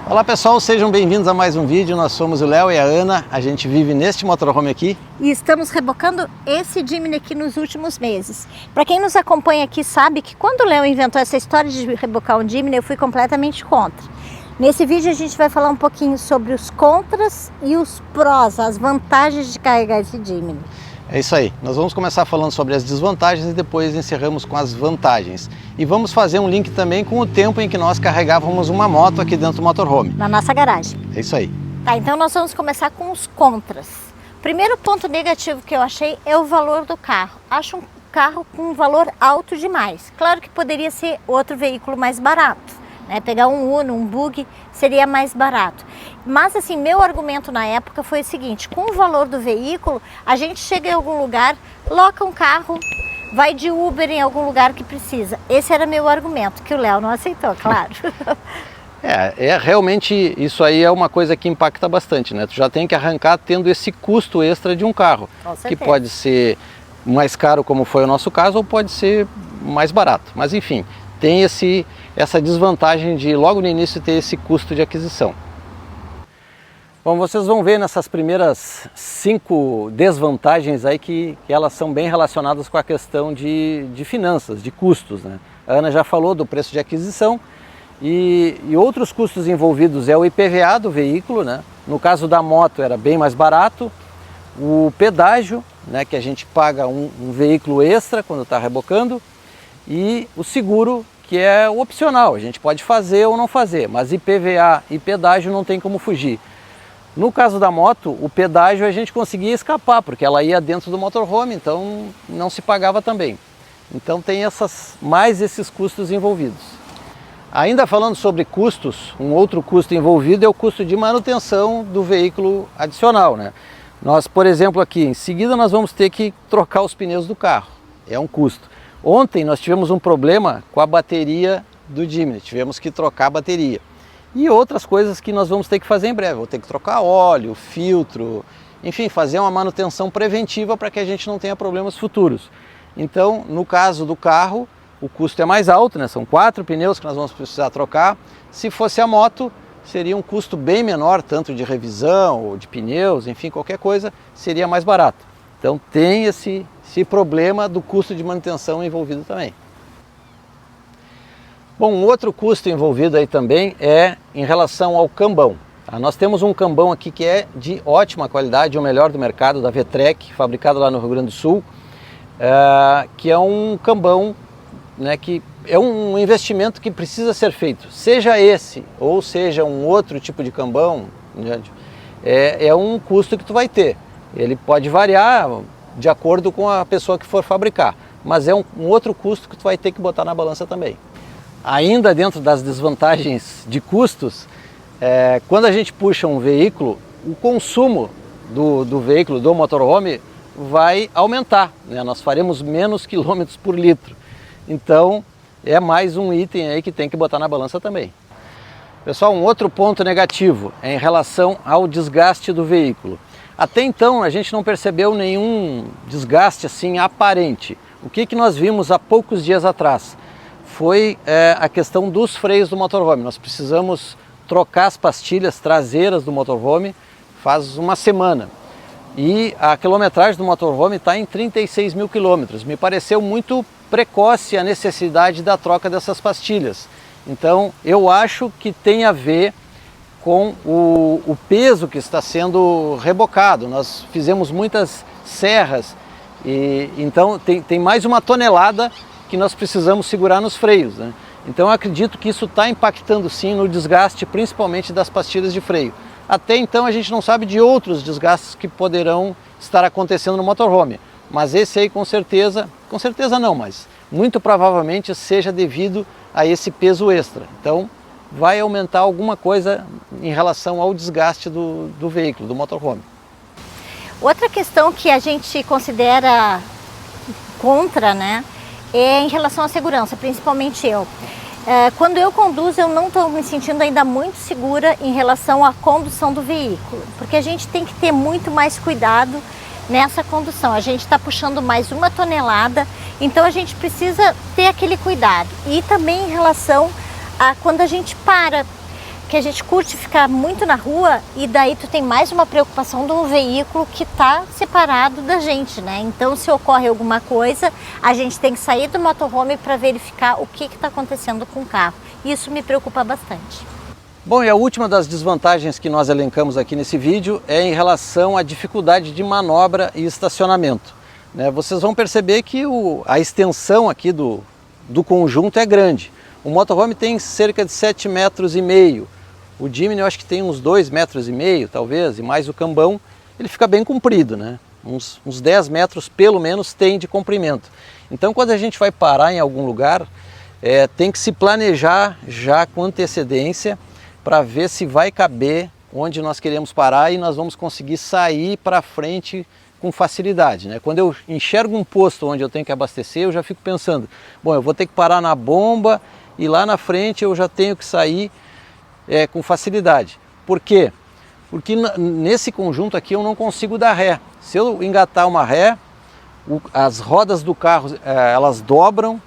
Olá pessoal, sejam bem-vindos a mais um vídeo. Nós somos o Léo e a Ana, a gente vive neste motorhome aqui. E estamos rebocando esse Jimny aqui nos últimos meses. Para quem nos acompanha aqui sabe que quando o Léo inventou essa história de rebocar um Jimny, eu fui completamente contra. Nesse vídeo a gente vai falar um pouquinho sobre os contras e os prós, as vantagens de carregar esse Jimny. É isso aí, nós vamos começar falando sobre as desvantagens e depois encerramos com as vantagens. E vamos fazer um link também com o tempo em que nós carregávamos uma moto aqui dentro do motorhome. Na nossa garagem. É isso aí. Tá, então nós vamos começar com os contras. Primeiro ponto negativo que eu achei é o valor do carro. Acho um carro com um valor alto demais. Claro que poderia ser outro veículo mais barato, né? Pegar um Uno, um Bug seria mais barato. Mas assim, meu argumento na época foi o seguinte: com o valor do veículo, a gente chega em algum lugar, loca um carro, vai de Uber em algum lugar que precisa. Esse era meu argumento, que o Léo não aceitou, claro. Realmente isso aí é uma coisa que impacta bastante, né? Tu já tem que arrancar tendo esse custo extra de um carro, que pode ser mais caro, como foi o nosso caso, ou pode ser mais barato. Mas enfim, tem essa desvantagem de logo no início ter esse custo de aquisição. Bom, vocês vão ver nessas primeiras 5 desvantagens aí que elas são bem relacionadas com a questão de finanças, de custos, né? A Ana já falou do preço de aquisição e outros custos envolvidos é o IPVA do veículo, né? No caso da moto era bem mais barato, o pedágio, né, que a gente paga um veículo extra quando está rebocando, e o seguro, que é o opcional, a gente pode fazer ou não fazer, mas IPVA e pedágio não tem como fugir. No caso da moto, o pedágio a gente conseguia escapar, porque ela ia dentro do motorhome, então não se pagava também. Então tem mais esses custos envolvidos. Ainda falando sobre custos, um outro custo envolvido é o custo de manutenção do veículo adicional, né? Nós, por exemplo, aqui em seguida nós vamos ter que trocar os pneus do carro, é um custo. Ontem nós tivemos um problema com a bateria do Jimny, tivemos que trocar a bateria. E outras coisas que nós vamos ter que fazer em breve, vou ter que trocar óleo, filtro, enfim, fazer uma manutenção preventiva para que a gente não tenha problemas futuros. Então, no caso do carro, o custo é mais alto, né? São 4 pneus que nós vamos precisar trocar. Se fosse a moto, seria um custo bem menor, tanto de revisão ou de pneus, enfim, qualquer coisa, seria mais barato. Então tem esse problema do custo de manutenção envolvido também. Bom, um outro custo envolvido aí também é em relação ao cambão. Tá? Nós temos um cambão aqui que é de ótima qualidade, o melhor do mercado, da Vetrec, fabricado lá no Rio Grande do Sul, que é um cambão, né, que é um investimento que precisa ser feito. Seja esse ou seja um outro tipo de cambão, né, é um custo que tu vai ter. Ele pode variar de acordo com a pessoa que for fabricar, mas é um outro custo que tu vai ter que botar na balança também. Ainda dentro das desvantagens de custos, quando a gente puxa um veículo, o consumo do veículo, do motorhome, vai aumentar, né? Nós faremos menos quilômetros por litro. Então, é mais um item aí que tem que botar na balança também. Pessoal, um outro ponto negativo é em relação ao desgaste do veículo. Até então, a gente não percebeu nenhum desgaste assim aparente. O que nós vimos há poucos dias atrás? Foi a questão dos freios do motorhome. Nós precisamos trocar as pastilhas traseiras do motorhome faz uma semana. E a quilometragem do motorhome está em 36 mil quilômetros. Me pareceu muito precoce a necessidade da troca dessas pastilhas. Então eu acho que tem a ver com o peso que está sendo rebocado. Nós fizemos muitas serras e então tem mais uma tonelada que nós precisamos segurar nos freios, né? Então eu acredito que isso está impactando sim no desgaste, principalmente das pastilhas de freio. Até então a gente não sabe de outros desgastes que poderão estar acontecendo no motorhome, mas esse aí com certeza não, mas muito provavelmente seja devido a esse peso extra. Então vai aumentar alguma coisa em relação ao desgaste do veículo, do motorhome. Outra questão que a gente considera contra, né, é em relação à segurança, principalmente eu. Quando eu conduzo, eu não estou me sentindo ainda muito segura em relação à condução do veículo, porque a gente tem que ter muito mais cuidado nessa condução. A gente está puxando mais 1 tonelada, então a gente precisa ter aquele cuidado. E também em relação a quando a gente para. que a gente curte ficar muito na rua e daí tu tem mais uma preocupação de um veículo que está separado da gente, né? Então, se ocorre alguma coisa, a gente tem que sair do motorhome para verificar o que está acontecendo com o carro. Isso me preocupa bastante. Bom, e a última das desvantagens que nós elencamos aqui nesse vídeo é em relação à dificuldade de manobra e estacionamento. Vocês vão perceber que a extensão aqui do conjunto é grande. O motorhome tem cerca de 7,5 metros. O Jimny eu acho que tem uns 2,5 metros, talvez, e mais o cambão, ele fica bem comprido, né? Uns 10 metros pelo menos tem de comprimento. Então quando a gente vai parar em algum lugar, tem que se planejar já com antecedência para ver se vai caber onde nós queremos parar e nós vamos conseguir sair para frente com facilidade, né? Quando eu enxergo um posto onde eu tenho que abastecer, eu já fico pensando, bom, eu vou ter que parar na bomba e lá na frente eu já tenho que sair com facilidade. Por quê? Porque nesse conjunto aqui eu não consigo dar ré. Se eu engatar uma ré, as rodas do carro elas dobram,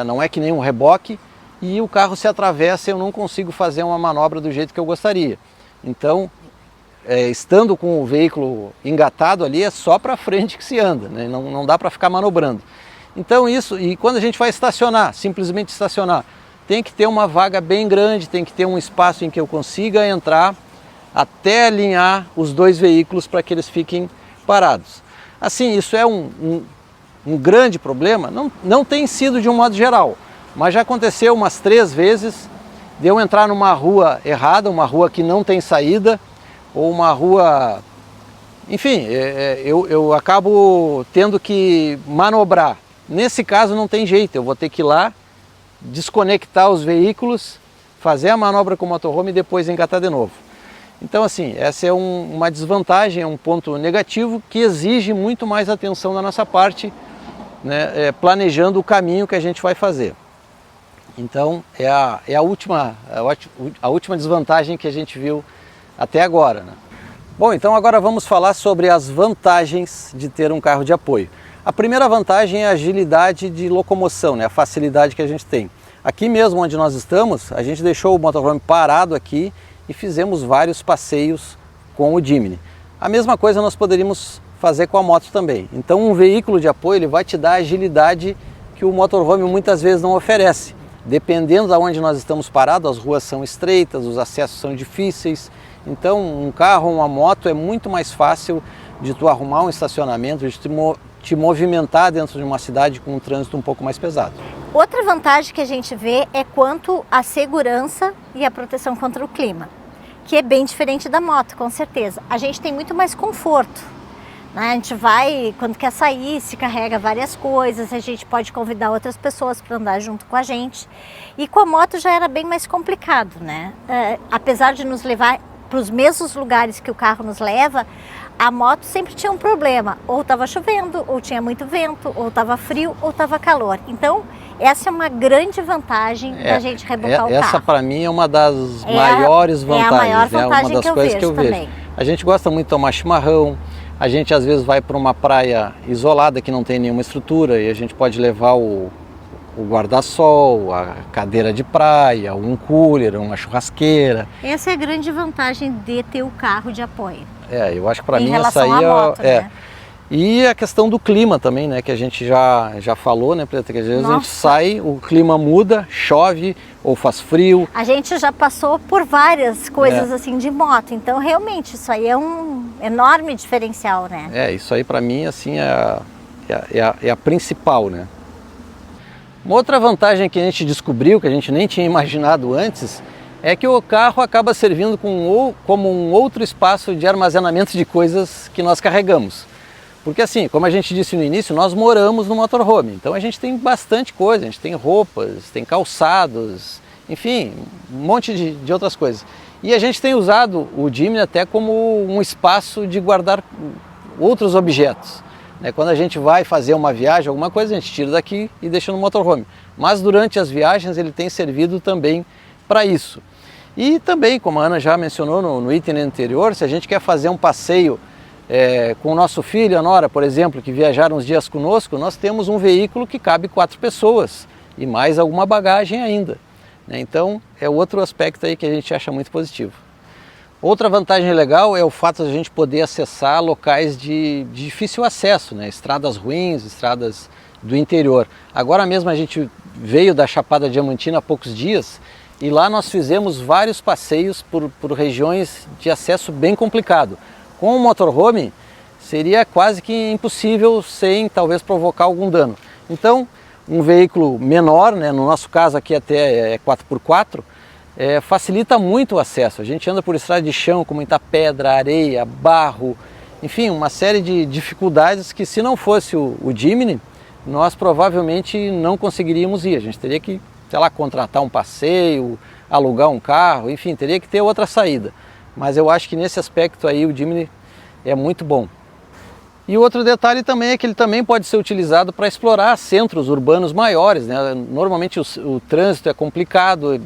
não é que nem um reboque, e o carro se atravessa e eu não consigo fazer uma manobra do jeito que eu gostaria. Então, estando com o veículo engatado ali, é só para frente que se anda, né? Não dá para ficar manobrando. Então isso, e quando a gente vai estacionar, simplesmente estacionar, tem que ter uma vaga bem grande, tem que ter um espaço em que eu consiga entrar até alinhar os dois veículos para que eles fiquem parados. Assim, isso é um grande problema? Não tem sido de um modo geral, mas já aconteceu umas 3 vezes de eu entrar numa rua errada, uma rua que não tem saída, ou uma rua... Enfim, eu acabo tendo que manobrar. Nesse caso não tem jeito, eu vou ter que ir lá, desconectar os veículos, fazer a manobra com o motorhome e depois engatar de novo. Então assim, essa é uma desvantagem, é um ponto negativo que exige muito mais atenção da nossa parte, né, planejando o caminho que a gente vai fazer. Então é a última desvantagem que a gente viu até agora, né? Bom, então agora vamos falar sobre as vantagens de ter um carro de apoio. A primeira vantagem é a agilidade de locomoção, né? A facilidade que a gente tem. Aqui mesmo onde nós estamos, a gente deixou o motorhome parado aqui e fizemos vários passeios com o Jimny. A mesma coisa nós poderíamos fazer com a moto também. Então um veículo de apoio ele vai te dar a agilidade que o motorhome muitas vezes não oferece. Dependendo de onde nós estamos parados, as ruas são estreitas, os acessos são difíceis. Então um carro ou uma moto é muito mais fácil de tu arrumar um estacionamento, de te movimentar dentro de uma cidade com um trânsito um pouco mais pesado. Outra vantagem que a gente vê é quanto à segurança e a proteção contra o clima, que é bem diferente da moto, com certeza. A gente tem muito mais conforto, né? A gente vai, quando quer sair, se carrega várias coisas, a gente pode convidar outras pessoas para andar junto com a gente. E com a moto já era bem mais complicado, né? Apesar de nos levar para os mesmos lugares que o carro nos leva, a moto sempre tinha um problema, ou estava chovendo, ou tinha muito vento, ou estava frio, ou estava calor. Então, essa é uma grande vantagem da gente rebocar o carro. Essa para mim é uma das maiores vantagens, a maior vantagem uma das coisas que eu vejo. A gente gosta muito de tomar chimarrão, a gente às vezes vai para uma praia isolada que não tem nenhuma estrutura e a gente pode levar o guarda-sol, a cadeira de praia, um cooler, uma churrasqueira. Essa é a grande vantagem de ter o carro de apoio. Eu acho que para mim essa aí moto, né? E a questão do clima também, né, que a gente já falou, né, Preta, que às vezes a gente sai, o clima muda, chove ou faz frio. A gente já passou por várias coisas assim de moto, então realmente isso aí é um enorme diferencial, né? Isso aí para mim assim é a principal, né? Uma outra vantagem que a gente descobriu, que a gente nem tinha imaginado antes, é que o carro acaba servindo como um outro espaço de armazenamento de coisas que nós carregamos. Porque assim, como a gente disse no início, nós moramos no motorhome, então a gente tem bastante coisa, a gente tem roupas, tem calçados, enfim, um monte de outras coisas. E a gente tem usado o Jimny até como um espaço de guardar outros objetos. Quando a gente vai fazer uma viagem, alguma coisa, a gente tira daqui e deixa no motorhome. Mas durante as viagens ele tem servido também para isso. E também, como a Ana já mencionou no item anterior, se a gente quer fazer um passeio com o nosso filho, a Nora, por exemplo, que viajaram uns dias conosco, nós temos um veículo que cabe 4 pessoas e mais alguma bagagem ainda. né? Então é outro aspecto aí que a gente acha muito positivo. Outra vantagem legal é o fato de a gente poder acessar locais de difícil acesso, né? Estradas ruins, estradas do interior. Agora mesmo a gente veio da Chapada Diamantina há poucos dias e lá nós fizemos vários passeios por regiões de acesso bem complicado. Com o motorhome seria quase que impossível sem talvez provocar algum dano. Então um veículo menor, né? No nosso caso aqui até é 4x4, facilita muito o acesso. A gente anda por estrada de chão com muita pedra, areia, barro, enfim, uma série de dificuldades que se não fosse o Jimny, nós provavelmente não conseguiríamos ir. A gente teria que, sei lá, contratar um passeio, alugar um carro, enfim, teria que ter outra saída. Mas eu acho que nesse aspecto aí o Jimny é muito bom. E outro detalhe também é que ele também pode ser utilizado para explorar centros urbanos maiores, né? Normalmente o trânsito é complicado,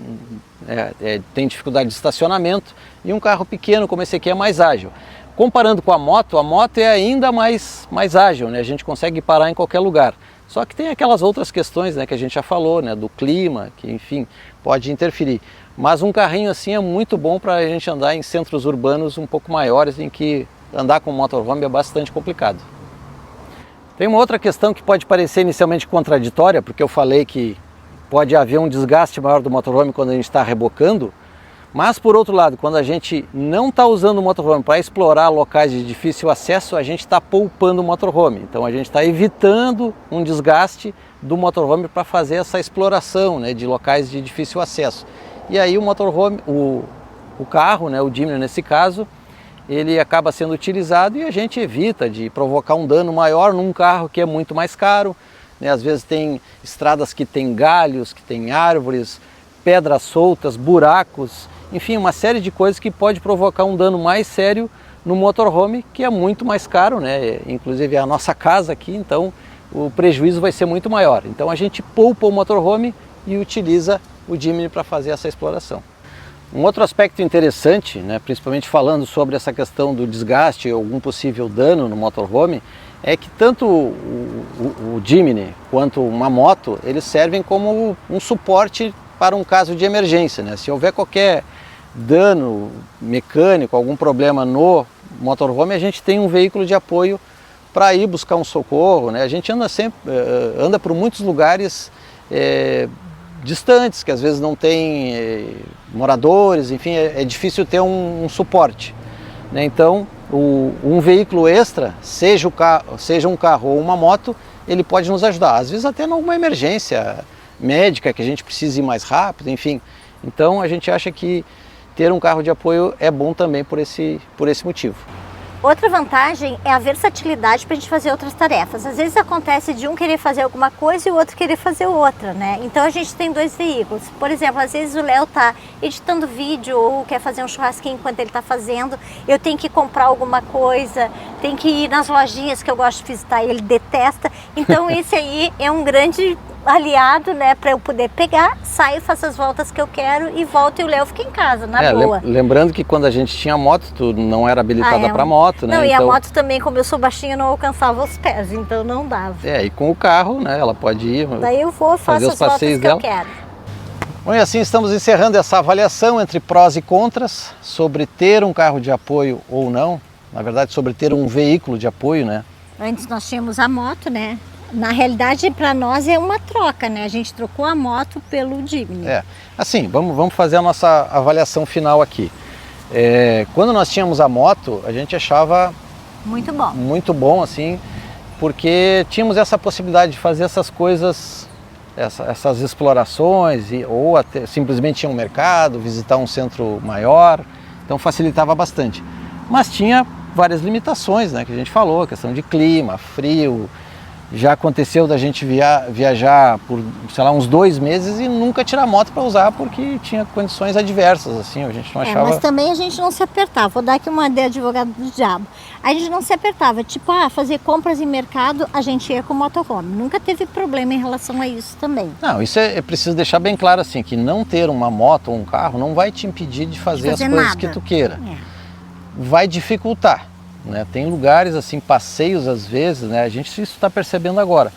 tem dificuldade de estacionamento e um carro pequeno como esse aqui é mais ágil. Comparando com a moto é ainda mais ágil, né? A gente consegue parar em qualquer lugar. Só que tem aquelas outras questões, né, que a gente já falou, né, do clima, que enfim, pode interferir. Mas um carrinho assim é muito bom para a gente andar em centros urbanos um pouco maiores, em que andar com motorhome é bastante complicado. Tem uma outra questão que pode parecer inicialmente contraditória, porque eu falei que pode haver um desgaste maior do motorhome quando a gente está rebocando, mas por outro lado, quando a gente não está usando o motorhome para explorar locais de difícil acesso, a gente está poupando o motorhome. Então a gente está evitando um desgaste do motorhome para fazer essa exploração, né, de locais de difícil acesso. E aí o motorhome, o carro, né, o Jimny nesse caso, ele acaba sendo utilizado e a gente evita de provocar um dano maior num carro que é muito mais caro, né? Às vezes tem estradas que tem galhos, que tem árvores, pedras soltas, buracos, enfim, uma série de coisas que pode provocar um dano mais sério no motorhome, que é muito mais caro, né? Inclusive é a nossa casa aqui, então o prejuízo vai ser muito maior. Então a gente poupa o motorhome e utiliza o Jimny para fazer essa exploração. Um outro aspecto interessante, né, principalmente falando sobre essa questão do desgaste ou algum possível dano no motorhome, é que tanto o Jimny quanto uma moto, eles servem como um suporte para um caso de emergência, né? Se houver qualquer dano mecânico, algum problema no motorhome, a gente tem um veículo de apoio para ir buscar um socorro, né? A gente anda por muitos lugares distantes, que às vezes não tem moradores, enfim, é difícil ter um suporte, né? Então, um veículo extra, seja um carro ou uma moto, ele pode nos ajudar, às vezes até em alguma emergência médica, que a gente precisa ir mais rápido, enfim. Então, a gente acha que ter um carro de apoio é bom também por esse motivo. Outra vantagem é a versatilidade para a gente fazer outras tarefas. Às vezes acontece de um querer fazer alguma coisa e o outro querer fazer outra, né? Então a gente tem dois veículos. Por exemplo, às vezes o Léo tá editando vídeo ou quer fazer um churrasquinho enquanto ele está fazendo. Eu tenho que comprar alguma coisa, tenho que ir nas lojinhas que eu gosto de visitar e ele detesta. Então esse aí é um grande aliado, né, para eu poder pegar, saio, faço as voltas que eu quero e volto e o Léo fica em casa, na boa. Lembrando que quando a gente tinha moto, tu não era habilitada para moto, né? Não, e a moto também, como eu sou baixinha, não alcançava os pés, então não dava. E com o carro, né, ela pode ir. Daí eu vou, faço as voltas que eu quero. Bom, e assim estamos encerrando essa avaliação entre prós e contras sobre ter um carro de apoio ou não. Na verdade, sobre ter um veículo de apoio, né? Antes nós tínhamos a moto, né? Na realidade, para nós é uma troca, né? A gente trocou a moto pelo Jimny. Assim, vamos fazer a nossa avaliação final aqui. Quando nós tínhamos a moto, a gente achava muito bom, assim, porque tínhamos essa possibilidade de fazer essas coisas, essas explorações, ou até simplesmente ir a um mercado, visitar um centro maior, então facilitava bastante. Mas tinha várias limitações, né? Que a gente falou, questão de clima, frio. Já aconteceu da gente viajar por, sei lá, uns 2 meses e nunca tirar a moto para usar porque tinha condições adversas, assim, a gente não achava... Mas também a gente não se apertava, vou dar aqui uma ideia de advogado do diabo. A gente não se apertava, tipo, fazer compras em mercado, a gente ia com o motorhome. Nunca teve problema em relação a isso também. Não, isso é preciso deixar bem claro, assim, que não ter uma moto ou um carro não vai te impedir de fazer as coisas que tu queira. Vai dificultar. Né? Tem lugares, assim, passeios às vezes, né? A gente isso está percebendo agora,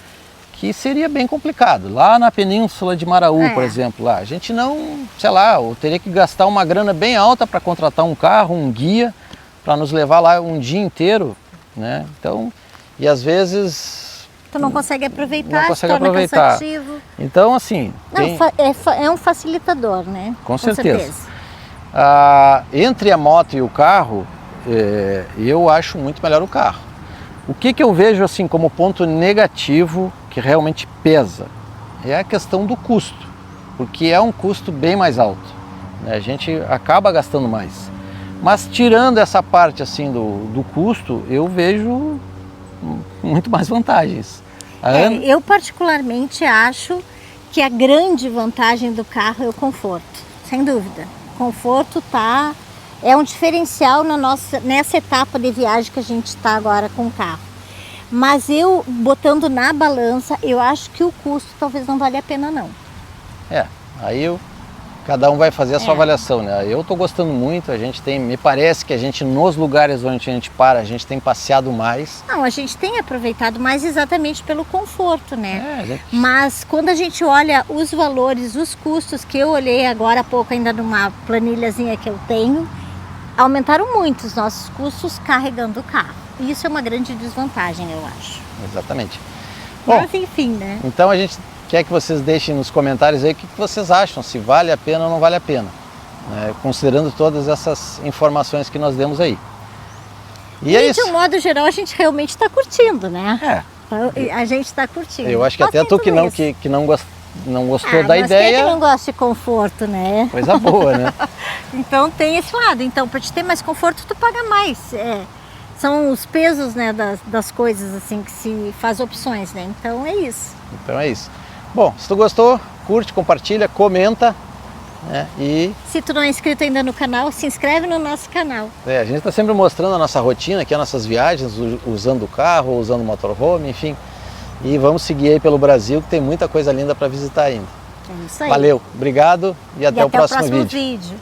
que seria bem complicado. Lá na Península de Maraú, por É. exemplo, lá, a gente não, sei lá, eu teria que gastar uma grana bem alta para contratar um carro, um guia, para nos levar lá um dia inteiro, né? Então, e às vezes Tu não consegue aproveitar, não consegue se torna aproveitar. cansativo. Então, assim, tem, É um facilitador, né? com certeza. Entre a moto e o carro, eu acho muito melhor o carro. O que eu vejo assim como ponto negativo que realmente pesa é a questão do custo, porque é um custo bem mais alto, né? A gente acaba gastando mais. Mas tirando essa parte assim do custo, eu vejo muito mais vantagens. Eu particularmente acho que a grande vantagem do carro é o conforto, sem dúvida. Conforto é um diferencial nessa etapa de viagem que a gente está agora com o carro. Mas eu, botando na balança, eu acho que o custo talvez não valha a pena não. Aí cada um vai fazer a sua avaliação, né? Eu estou gostando muito, me parece que a gente nos lugares onde a gente para, a gente tem passeado mais. Não, a gente tem aproveitado mais exatamente pelo conforto, né? A Mas quando a gente olha os valores, os custos, que eu olhei agora há pouco ainda numa planilhazinha que eu tenho, aumentaram muito os nossos custos carregando o carro. E isso é uma grande desvantagem, eu acho. Exatamente. Bom, Mas enfim, né? então a gente quer que vocês deixem nos comentários aí o que vocês acham, se vale a pena ou não vale a pena, né? Considerando todas essas informações que nós demos aí. E é de isso. um modo geral, a gente realmente está curtindo, né? A gente está curtindo. Eu acho que até tu que não gostou da mas ideia. quem é que não gosta de conforto, né? Coisa boa, né? Então tem esse lado. Então, para te ter mais conforto, tu paga mais. São os pesos, né, das coisas assim que se faz opções, né? Então é isso. Então é isso. Bom, se tu gostou, curte, compartilha, comenta, né? E Se tu não é inscrito ainda no canal, se inscreve no nosso canal. a gente está sempre mostrando a nossa rotina aqui, as nossas viagens, usando o carro, usando o motorhome, enfim. E vamos seguir aí pelo Brasil, que tem muita coisa linda para visitar ainda. É isso aí. Valeu, obrigado e até o próximo vídeo. vídeo.